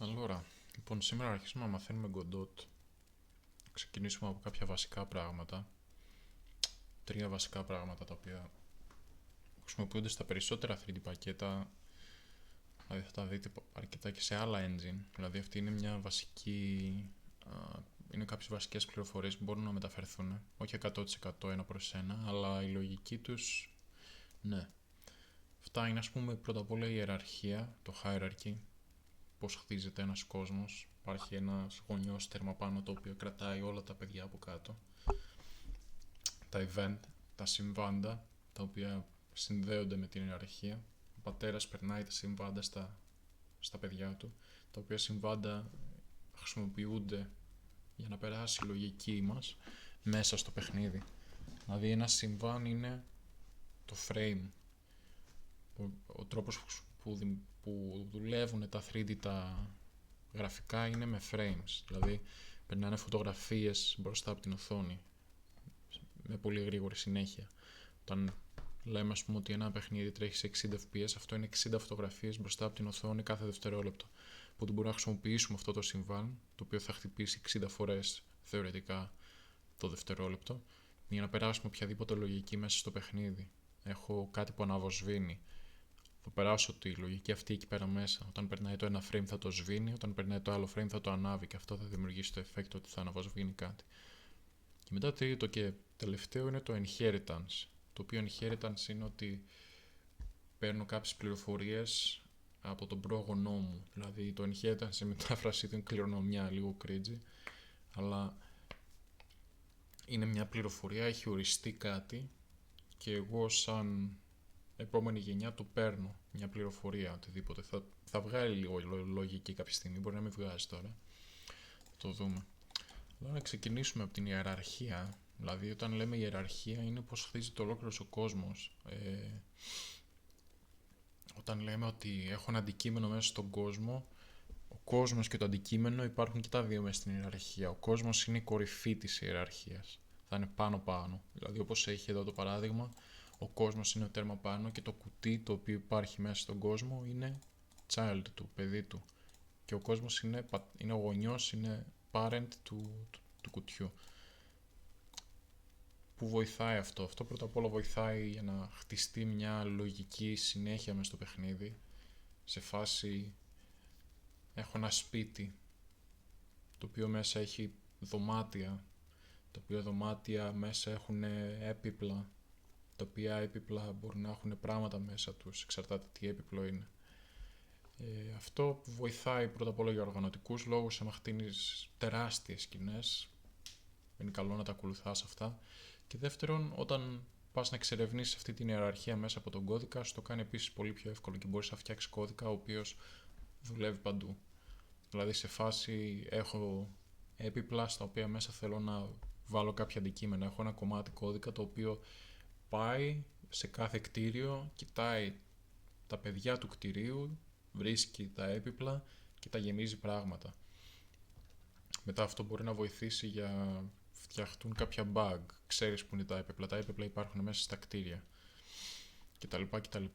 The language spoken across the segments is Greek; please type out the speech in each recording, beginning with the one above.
Allora, λοιπόν, σήμερα αρχίσουμε να μαθαίνουμε Godot. Ξεκινήσουμε από κάποια βασικά πράγματα. Τρία βασικά πράγματα τα οποία χρησιμοποιούνται στα περισσότερα 3D πακέτα. Δηλαδή θα τα δείτε αρκετά και σε άλλα engine. Δηλαδή αυτή είναι μια βασική... είναι κάποιες βασικές πληροφορίες που μπορούν να μεταφερθούν. Όχι 100% ένα προς ένα, αλλά η λογική τους, ναι. Αυτά είναι, ας πούμε, πρώτα απ' όλα η ιεραρχία, το hierarchy. Πώς χτίζεται ένας κόσμος. Υπάρχει ένας γωνιός τέρμα πάνω το οποίο κρατάει όλα τα παιδιά από κάτω. Τα event, τα συμβάντα, τα οποία συνδέονται με την ιεραρχία. Ο πατέρας περνάει τα συμβάντα στα παιδιά του, τα οποία συμβάντα χρησιμοποιούνται για να περάσει η λογική μας μέσα στο παιχνίδι. Δηλαδή ένα συμβάν είναι το frame, ο τρόπος που δουλεύουν τα 3D τα γραφικά είναι με frames, δηλαδή περνάνε φωτογραφίες μπροστά από την οθόνη με πολύ γρήγορη συνέχεια. Όταν λέμε, ας πούμε, ότι ένα παιχνίδι τρέχει σε 60 fps, αυτό είναι 60 φωτογραφίες μπροστά από την οθόνη κάθε δευτερόλεπτο. Οπότε μπορούμε να χρησιμοποιήσουμε αυτό το συμβάν, το οποίο θα χτυπήσει 60 φορές θεωρητικά το δευτερόλεπτο, για να περάσουμε οποιαδήποτε λογική μέσα στο παιχνίδι. Έχω κάτι που αναβοσβήνει. Θα περάσω τη λογική αυτή εκεί πέρα μέσα. Όταν περνάει το ένα frame θα το σβήνει, όταν περνάει το άλλο frame θα το ανάβει και αυτό θα δημιουργήσει το effect ότι θα αναβοσβήνει κάτι. Και μετά τρίτο και τελευταίο είναι το inheritance. Το οποίο inheritance είναι ότι παίρνω κάποιες πληροφορίες από τον πρόγονό μου. Δηλαδή το inheritance η μετάφραση του είναι κληρονομιά, λίγο cringy, αλλά είναι μια πληροφορία, έχει οριστεί κάτι και εγώ σαν επόμενη γενιά το παίρνω, μια πληροφορία, οτιδήποτε. Θα βγάλει λίγο λογική κάποια στιγμή, μπορεί να μην βγάζει τώρα. Θα το δούμε. Αλλά να ξεκινήσουμε από την ιεραρχία. Δηλαδή όταν λέμε ιεραρχία είναι πως χτίζεται ολόκληρος ο κόσμος. Όταν λέμε ότι έχω ένα αντικείμενο μέσα στον κόσμο, ο κόσμος και το αντικείμενο υπάρχουν και τα δύο μέσα στην ιεραρχία. Ο κόσμος είναι η κορυφή της ιεραρχίας. Θα είναι πάνω-πάνω. Δηλαδή όπως έχει εδώ το παράδειγμα, ο κόσμος είναι τέρμα πάνω και το κουτί το οποίο υπάρχει μέσα στον κόσμο είναι child του, παιδί του. Και ο κόσμος είναι ο γονιός, είναι parent του κουτιού. Που βοηθάει αυτό? Αυτό πρώτα απ' όλα βοηθάει για να χτιστεί μια λογική συνέχεια μες στο παιχνίδι. Σε φάση έχω ένα σπίτι το οποίο μέσα έχει δωμάτια, τα οποία δωμάτια μέσα έχουν έπιπλα, τα οποία έπιπλα μπορούν να έχουν πράγματα μέσα τους, εξαρτάται τι έπιπλο είναι. Αυτό βοηθάει πρώτα απ' όλα για οργανωτικούς λόγους, άμα χτίνεις τεράστιες σκηνές, είναι καλό να τα ακολουθάς αυτά. Και δεύτερον, όταν πας να εξερευνήσεις αυτή την ιεραρχία μέσα από τον κώδικα, σου το κάνει επίσης πολύ πιο εύκολο και μπορείς να φτιάξεις κώδικα ο οποίος δουλεύει παντού. Δηλαδή σε φάση έχω έπιπλα στα οποία μέσα θέλω να βάλω κάποια αντικείμενα. Έχω ένα κομμάτι κώδικα το οποίο πάει σε κάθε κτίριο, κοιτάει τα παιδιά του κτηρίου, βρίσκει τα έπιπλα και τα γεμίζει πράγματα. Μετά αυτό μπορεί να βοηθήσει για φτιαχτούν κάποια bug. Ξέρεις που είναι τα έπιπλα. Τα έπιπλα υπάρχουν μέσα στα κτίρια κτλ.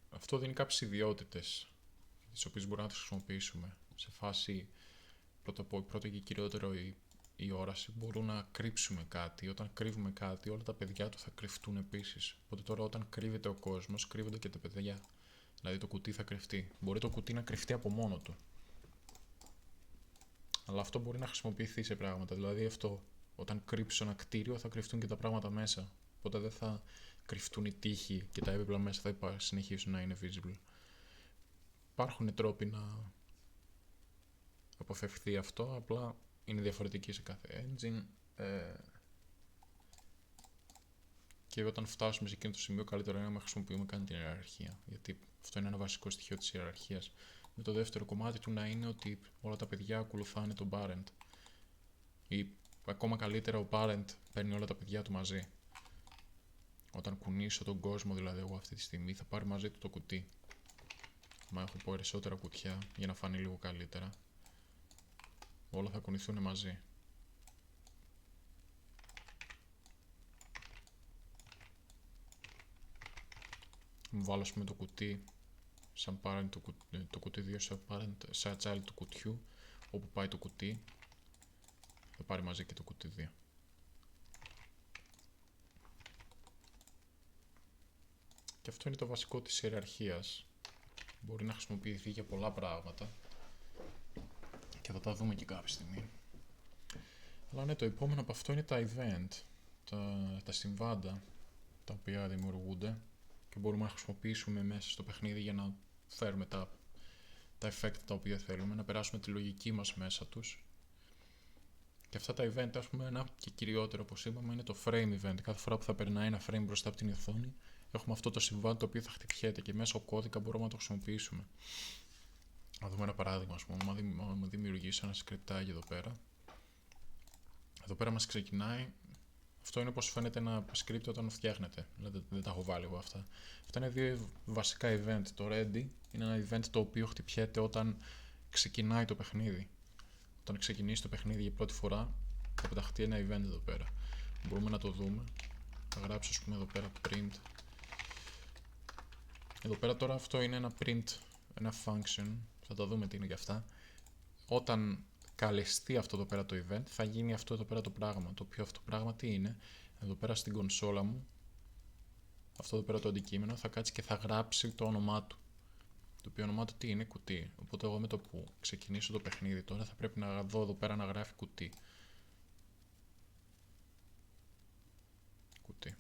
Αυτό δίνει κάποιες ιδιότητες τις οποίες μπορούμε να τις χρησιμοποιήσουμε. Σε φάση πρώτο και κυριότερο η όραση, μπορούμε να κρύψουμε κάτι. Όταν κρύβουμε κάτι, όλα τα παιδιά του θα κρυφτούν επίσης. Οπότε τώρα όταν κρύβεται ο κόσμος, κρύβονται και τα παιδιά. Δηλαδή το κουτί θα κρυφτεί. Μπορεί το κουτί να κρυφτεί από μόνο του. Αλλά αυτό μπορεί να χρησιμοποιηθεί σε πράγματα. Δηλαδή αυτό, όταν κρύψω ένα κτίριο θα κρυφτούν και τα πράγματα μέσα. Οπότε δεν θα κρυφτούν οι τοίχοι και τα έπιπλα μέσα θα συνεχίσουν να είναι visible. Υπάρχουν τρόποι να αποφευχθεί αυτό, απλά είναι διαφορετική σε κάθε engine. Και όταν φτάσουμε σε εκείνο το σημείο, καλύτερο είναι να χρησιμοποιούμε καν την ιεραρχία. Γιατί αυτό είναι ένα βασικό στοιχείο της ιεραρχίας. Με το δεύτερο κομμάτι του να είναι ότι όλα τα παιδιά ακολουθάνε τον parent. Ή ακόμα καλύτερα, ο parent παίρνει όλα τα παιδιά του μαζί. Όταν κουνήσω τον κόσμο, δηλαδή εγώ αυτή τη στιγμή, θα πάρει μαζί του το κουτί. Μα έχω περισσότερα κουτιά για να φανεί λίγο καλύτερα. Όλα θα κουνηθούν μαζί. Μου βάλω, ας πούμε, το κουτί σαν parent το κουτί 2 σαν child του κουτιού, όπου πάει το κουτί θα πάρει μαζί και το κουτί 2. Και αυτό είναι το βασικό της ιεραρχίας. Μπορεί να χρησιμοποιηθεί για πολλά πράγματα και θα τα δούμε και κάποια στιγμή. Αλλά ναι, το επόμενο από αυτό είναι τα event, τα συμβάντα τα οποία δημιουργούνται και μπορούμε να χρησιμοποιήσουμε μέσα στο παιχνίδι για να φέρουμε τα effect τα οποία θέλουμε, να περάσουμε τη λογική μας μέσα τους. Και αυτά τα event, ας πούμε, ένα και κυριότερο, όπως είπαμε, είναι το frame event. Κάθε φορά που θα περνάει ένα frame μπροστά από την οθόνη, έχουμε αυτό το συμβάν το οποίο θα χτυπιέται και μέσω κώδικα μπορούμε να το χρησιμοποιήσουμε. Να δούμε ένα παράδειγμα, ας πούμε, μου δημιουργήσω ένα σκριπτάκι εδώ πέρα. Εδώ πέρα μας ξεκινάει. Αυτό είναι όπως φαίνεται ένα script όταν φτιάχνεται. Δηλαδή δεν τα έχω βάλει εγώ αυτά. Αυτά είναι δύο βασικά event. Το ready είναι ένα event το οποίο χτυπιέται όταν ξεκινάει το παιχνίδι. Όταν ξεκινήσει το παιχνίδι για πρώτη φορά, θα πεταχτεί ένα event εδώ πέρα. Μπορούμε να το δούμε. Θα γράψω, ας πούμε, εδώ πέρα print. Εδώ πέρα τώρα αυτό είναι ένα print, ένα function. Θα το δούμε τι είναι για αυτά. Όταν καλεστεί αυτό εδώ πέρα το event, θα γίνει αυτό εδώ πέρα το πράγμα. Το οποίο αυτό το πράγμα τι είναι? Εδώ πέρα στην κονσόλα μου, αυτό εδώ πέρα το αντικείμενο θα κάτσει και θα γράψει το όνομά του. Το οποίο όνομά του τι είναι? Κουτί. Οπότε εγώ με το που ξεκινήσω το παιχνίδι τώρα θα πρέπει να δω εδώ πέρα να γράφει κουτί. Κουτί.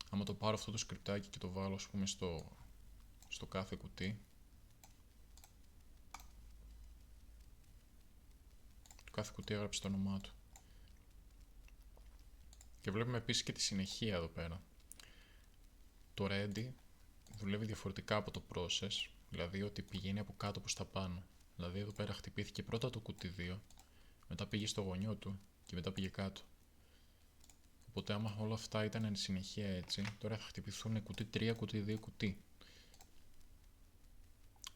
Άμα το πάρω αυτό το σκριπτάκι και το βάλω, ας πούμε, στο κάθε κουτί, το κάθε κουτί έγραψε το όνομά του. Και βλέπουμε επίσης και τη συνεχεία εδώ πέρα. Το ready δουλεύει διαφορετικά από το process, δηλαδή ότι πηγαίνει από κάτω προς τα πάνω. Δηλαδή εδώ πέρα χτυπήθηκε πρώτα το κουτί 2, μετά πήγε στο γωνιό του και μετά πήγε κάτω. Οπότε άμα όλα αυτά ήταν εν συνεχεία έτσι, τώρα θα χτυπηθούν κουτί 3, κουτί 2, κουτί.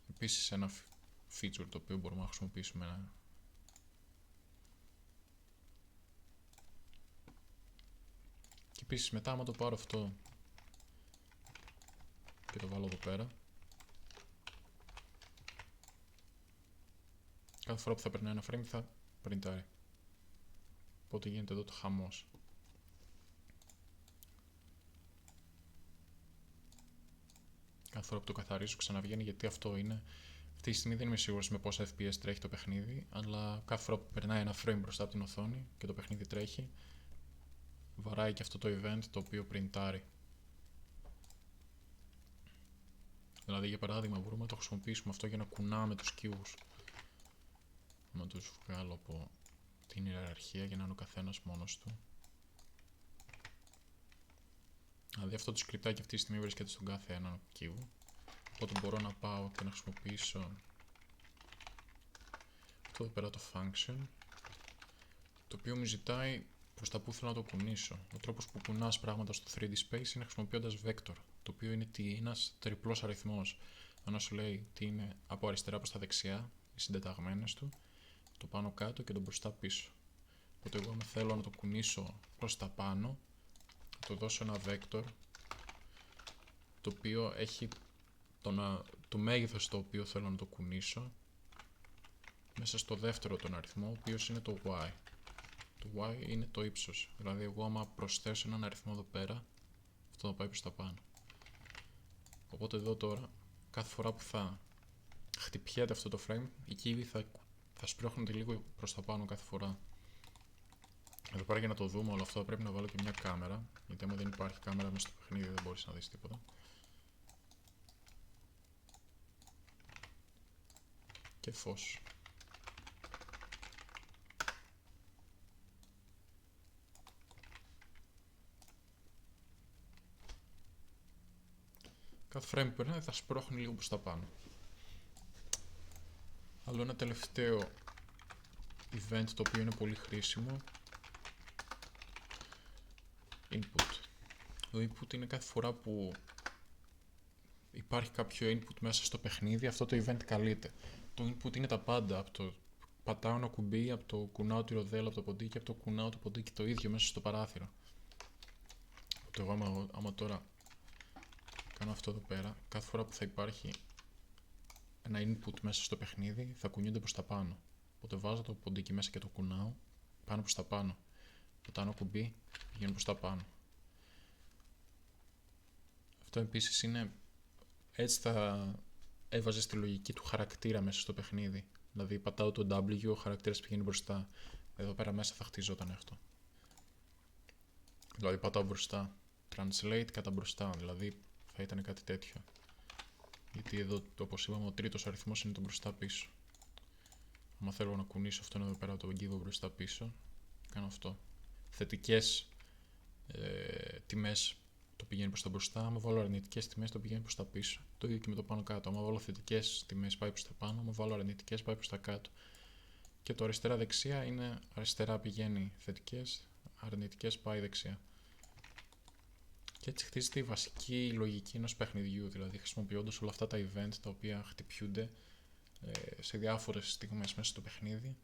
Επίσης ένα feature το οποίο μπορούμε να χρησιμοποιήσουμε Και επίσης μετά άμα το πάρω αυτό και το βάλω εδώ πέρα, κάθε φορά που θα περνάει ένα frame θα πριντάρει. Οπότε γίνεται εδώ το χαμός. Κάθε φορά που το καθαρίζω ξαναβγαίνει, γιατί αυτό είναι. Αυτή τη στιγμή δεν είμαι σίγουρος με πόσα FPS τρέχει το παιχνίδι, αλλά κάθε φορά που περνάει ένα frame μπροστά από την οθόνη και το παιχνίδι τρέχει, βαράει και αυτό το event το οποίο πριντάρει. Δηλαδή για παράδειγμα μπορούμε να το χρησιμοποιήσουμε αυτό για να κουνάμε τους κύβους. Να τους βγάλω από την ιεραρχία για να είναι ο καθένας μόνος του. Δηλαδή αυτό το σκριπτάκι αυτή τη στιγμή βρίσκεται στον κάθε έναν κύβο. Οπότε μπορώ να πάω και να χρησιμοποιήσω αυτό εδώ πέρα το function, το οποίο μου ζητάει προς τα που θέλω να το κουνήσω. Ο τρόπος που κουνάς πράγματα στο 3D space είναι χρησιμοποιώντας vector, το οποίο είναι ένας τριπλός αριθμός. Ενώ σου λέει τι είναι από αριστερά προς τα δεξιά, οι συντεταγμένες του, το πάνω κάτω και το μπροστά πίσω. Οπότε εγώ αν θέλω να το κουνήσω προς τα πάνω, θα το δώσω ένα vector, το οποίο έχει το μέγεθος το οποίο θέλω να το κουνήσω μέσα στο δεύτερο τον αριθμό, ο οποίος είναι το y. Το y είναι το ύψος, δηλαδή εγώ άμα προσθέσω έναν αριθμό εδώ πέρα, αυτό θα πάει προς τα πάνω. Οπότε εδώ τώρα, κάθε φορά που θα χτυπιέται αυτό το frame, οι κύβοι θα σπρώχνονται λίγο προς τα πάνω κάθε φορά. Εδώ πέρα για να το δούμε όλο αυτό πρέπει να βάλω και μια κάμερα, γιατί άμα δεν υπάρχει κάμερα μέσα στο παιχνίδι δεν μπορείς να δεις τίποτα. Και φως. Κάθε frame που περνάει θα σπρώχνει λίγο προς τα πάνω. Άλλο ένα τελευταίο event το οποίο είναι πολύ χρήσιμο, input. Το input είναι κάθε φορά που υπάρχει κάποιο input μέσα στο παιχνίδι, αυτό το event καλείται. Το input είναι τα πάντα, από το πατάω ένα κουμπί, από το κουνάω τη ροδέλα από το ποντίκι, από το κουνάω το ποντίκι το ίδιο μέσα στο παράθυρο. Οπότε εγώ άμα τώρα κάνω αυτό εδώ πέρα, κάθε φορά που θα υπάρχει ένα input μέσα στο παιχνίδι θα κουνιούνται προς τα πάνω. Οπότε βάζω το ποντίκι μέσα και το κουνάω πάνω προς τα πάνω. Το τάνω κουμπί πηγαίνει προς τα πάνω. Αυτό επίσης είναι, έτσι θα έβαζε τη λογική του χαρακτήρα μέσα στο παιχνίδι. Δηλαδή πατάω το W, ο χαρακτήρας πηγαίνει μπροστά. Εδώ πέρα μέσα θα χτιζόταν αυτό. Δηλαδή πατάω μπροστά. Translate κατά μπροστά, δηλαδή θα ήταν κάτι τέτοιο. Γιατί εδώ, όπως είπαμε, ο τρίτος αριθμός είναι το μπροστά πίσω. Αν θέλω να κουνήσω αυτόν εδώ πέρα το κύβο μπροστά πίσω, κάνω αυτό. Θετικές τιμές το πηγαίνει προς τα μπροστά, άμα βάλω αρνητικές τιμές το πηγαίνει προς τα πίσω. Το ίδιο και με το πάνω κάτω. Άμα βάλω θετικές τιμές πάει προς τα πάνω, άμα βάλω αρνητικές πάει προς τα κάτω. Και το αριστερά-δεξιά είναι αριστερά πηγαίνει θετικές, αρνητικές πάει δεξιά. Και έτσι χτίζεται η βασική λογική ενός παιχνιδιού, δηλαδή χρησιμοποιώντας όλα αυτά τα event τα οποία χτυπιούνται σε διάφορες στιγμές μέσα στο παιχνίδι,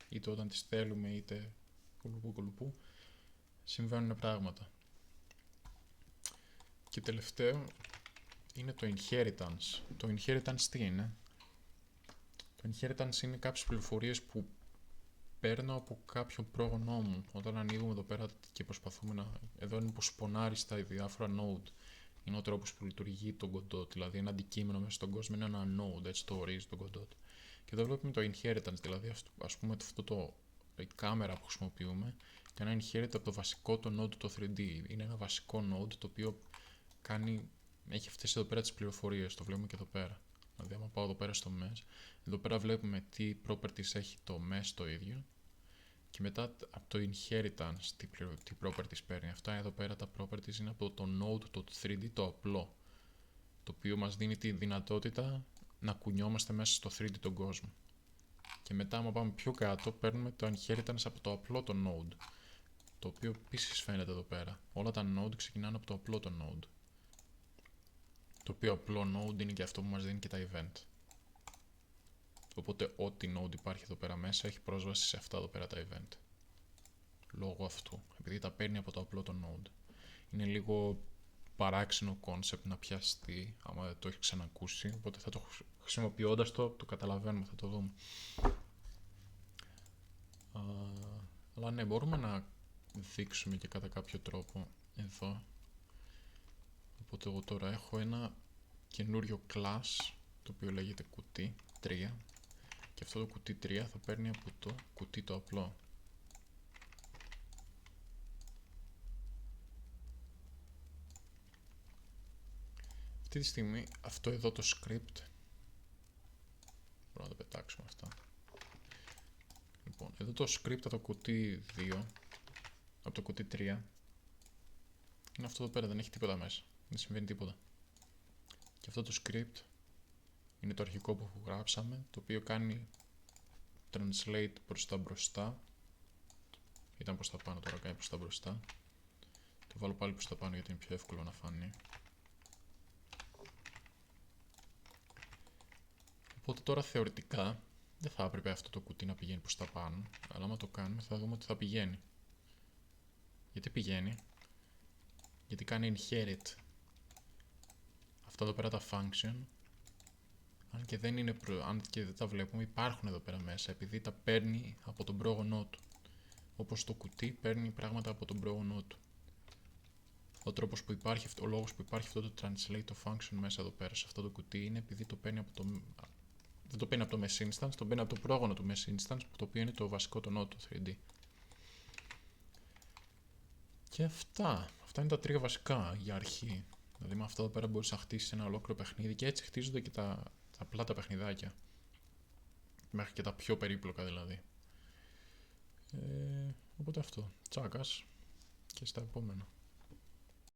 είτε όταν τις θέλουμε είτε κουλουπού, συμβαίνουν πράγματα. Και τελευταίο είναι το inheritance. Το inheritance τι είναι? Το inheritance είναι κάποιες πληροφορίες που παίρνω από κάποιο πρόγονό μου. Όταν ανοίγουμε εδώ πέρα και προσπαθούμε να... Εδώ είναι που σπονάρει στα διάφορα node. Είναι ο τρόπος που λειτουργεί το Godot. Δηλαδή ένα αντικείμενο μέσα στον κόσμο είναι ένα node, έτσι το ορίζει το Godot. Και εδώ βλέπουμε το inheritance, δηλαδή ας πούμε η κάμερα που χρησιμοποιούμε και ένα inherit από το βασικό το node το 3D. Είναι ένα βασικό node το οποίο έχει αυτές εδώ πέρα τις πληροφορίες, το βλέπουμε και εδώ πέρα. Δηλαδή άμα πάω εδώ πέρα στο mesh, εδώ πέρα βλέπουμε τι properties έχει το mesh το ίδιο και μετά από το inheritance τι properties παίρνει. Αυτά εδώ πέρα τα properties είναι από το node το 3D το απλό, το οποίο μας δίνει τη δυνατότητα να κουνιόμαστε μέσα στο 3D τον κόσμο. Και μετά άμα πάμε πιο κάτω παίρνουμε το inheritance από το απλό το node, το οποίο επίσης φαίνεται εδώ πέρα. Όλα τα node ξεκινάνε από το απλό το node, το οποίο απλό node είναι και αυτό που μας δίνει και τα event. Οπότε ό,τι node υπάρχει εδώ πέρα μέσα έχει πρόσβαση σε αυτά εδώ πέρα τα event. Λόγω αυτού, επειδή τα παίρνει από το απλό το node. Είναι λίγο παράξενο concept να πιαστεί, άμα δεν το έχει ξανακούσει, οπότε θα το χρησιμοποιώντας το καταλαβαίνουμε, θα το δούμε. Αλλά ναι, μπορούμε να δείξουμε και κατά κάποιο τρόπο εδώ. Οπότε εγώ τώρα έχω ένα καινούριο class, το οποίο λέγεται κουτί 3, και αυτό το κουτί 3 θα παίρνει από το κουτί το απλό. Αυτή τη στιγμή αυτό εδώ το script, μπορούμε να το πετάξουμε αυτά. Λοιπόν, εδώ το script από το κουτί 2, από το κουτί 3, είναι αυτό εδώ πέρα, δεν έχει τίποτα μέσα, δεν συμβαίνει τίποτα. Και αυτό το script είναι το αρχικό που γράψαμε, το οποίο κάνει translate προς τα μπροστά. Ήταν προς τα πάνω, τώρα κάνει προς τα μπροστά. Το βάλω πάλι προς τα πάνω γιατί είναι πιο εύκολο να φανεί. Οπότε τώρα θεωρητικά δεν θα έπρεπε αυτό το κουτί να πηγαίνει προς τα πάνω, αλλά άμα το κάνουμε θα δούμε ότι θα πηγαίνει. Γιατί πηγαίνει? Γιατί κάνει inherit αυτά εδώ πέρα τα function, αν και δεν τα βλέπουμε, υπάρχουν εδώ πέρα μέσα, επειδή τα παίρνει από τον πρόγονό του. Όπως το κουτί παίρνει πράγματα από τον πρόγονό του. Ο λόγος που υπάρχει αυτό το translate το function μέσα εδώ πέρα σε αυτό το κουτί είναι επειδή το παίρνει από δεν το παίρνει από το mesh instance, το παίρνει από το πρόγονο του mesh instance, το οποίο είναι το βασικό το node του 3D. Και αυτά είναι τα τρία βασικά για αρχή. Δηλαδή με αυτά εδώ πέρα μπορείς να χτίσεις ένα ολόκληρο παιχνίδι και έτσι χτίζονται και τα απλά τα παιχνιδάκια. Μέχρι και τα πιο περίπλοκα δηλαδή. Οπότε αυτό. Τσάκας και στα επόμενα.